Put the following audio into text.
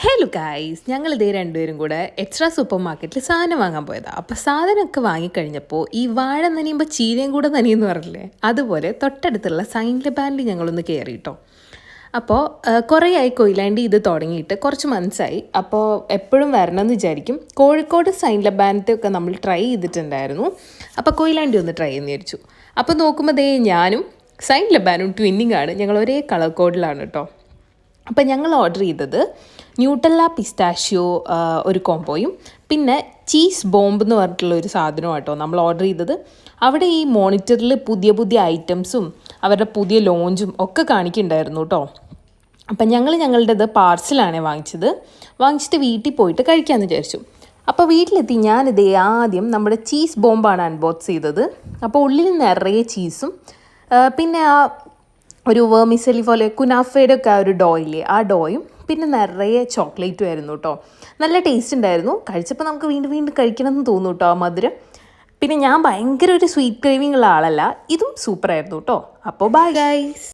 Hello guys, ഞങ്ങളിതേ രണ്ടുപേരും കൂടെ extra super മാർക്കറ്റിൽ സാധനം വാങ്ങാൻ പോയതാണ്. അപ്പോൾ സാധനമൊക്കെ വാങ്ങിക്കഴിഞ്ഞപ്പോൾ ഈ വാഴ നനയുമ്പോൾ ചീരയും കൂടെ നനയെന്ന് പറഞ്ഞില്ലേ, അതുപോലെ തൊട്ടടുത്തുള്ള സൈൻല ബാൻഡിൽ ഞങ്ങളൊന്ന് കയറി കേട്ടോ. അപ്പോൾ കുറേ ആയി കൊയിലാണ്ടി ഇത് തുടങ്ങിയിട്ട് കുറച്ച് മനസ്സായി. അപ്പോൾ എപ്പോഴും വരണമെന്ന് വിചാരിക്കും. കോഴിക്കോട് സൈൻല ബാൻഡൊക്കെ നമ്മൾ ട്രൈ ചെയ്തിട്ടുണ്ടായിരുന്നു. അപ്പോൾ കൊയിലാണ്ടി ഒന്ന് ട്രൈ ചെയ്യുന്ന വിചാരിച്ചു. അപ്പോൾ നോക്കുമ്പോൾ ദേ ഞാനും സൈൻല ബാനും ട്വിന്നിങ് ആണ്. ഞങ്ങൾ ഒരേ കളർ കോഡിലാണ് കേട്ടോ. അപ്പം ഞങ്ങൾ ഓർഡർ ചെയ്തത് ന്യൂട്ടല്ല പിസ്താഷ്യോ ഒരു കോംബോയും പിന്നെ ചീസ് ബോംബ് എന്ന് പറഞ്ഞിട്ടുള്ള ഒരു സാധനവും കേട്ടോ നമ്മൾ ഓർഡർ ചെയ്തത്. അവിടെ ഈ മോണിറ്ററിൽ പുതിയ പുതിയ ഐറ്റംസും അവരുടെ പുതിയ ലോഞ്ചും ഒക്കെ കാണിക്കുന്നുണ്ടായിരുന്നു കേട്ടോ. അപ്പം ഞങ്ങളുടേത് പാർസലാണ് വാങ്ങിച്ചിട്ട് വീട്ടിൽ പോയിട്ട് കഴിക്കാമെന്ന് വിചാരിച്ചു. അപ്പോൾ വീട്ടിലെത്തി ഞാനിത് ആദ്യം നമ്മുടെ ചീസ് ബോംബാണ് അൺബോക്സ് ചെയ്തത്. അപ്പോൾ ഉള്ളിൽ നിറയെ ചീസും പിന്നെ ആ ഒരു വേർമിസലി പോലെ കുനാഫയുടെ ഒക്കെ ആ ഒരു ഡോയില്ലേ, ആ ഡോയും പിന്നെ നിറയെ ചോക്ലേറ്റും ആയിരുന്നു കേട്ടോ. നല്ല ടേസ്റ്റ് ഉണ്ടായിരുന്നു. കഴിച്ചപ്പോൾ നമുക്ക് വീണ്ടും വീണ്ടും കഴിക്കണമെന്ന് തോന്നും കേട്ടോ ആ മധുരം. പിന്നെ ഞാൻ ഭയങ്കര ഒരു സ്വീറ്റ് ക്രേവിംഗ് ഉള്ള ആളല്ല. ഇതും സൂപ്പറായിരുന്നു കേട്ടോ. അപ്പോൾ ബൈ ഗൈസ്.